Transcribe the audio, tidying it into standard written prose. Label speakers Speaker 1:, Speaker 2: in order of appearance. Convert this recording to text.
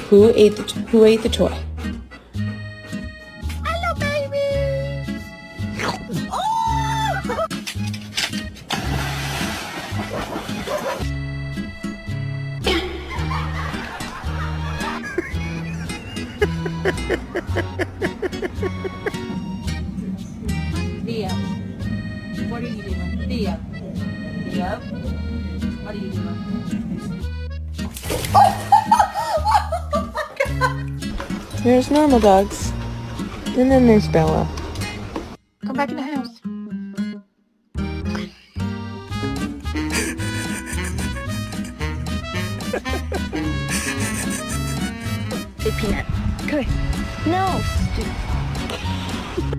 Speaker 1: Who ate the toy?
Speaker 2: Hello, baby. Oh! Dia, what are you doing? Dia, what are you doing?
Speaker 1: There's normal dogs. And then there's Bella.
Speaker 2: Come back in the house. Hey, Peanut. Come here. No, stupid.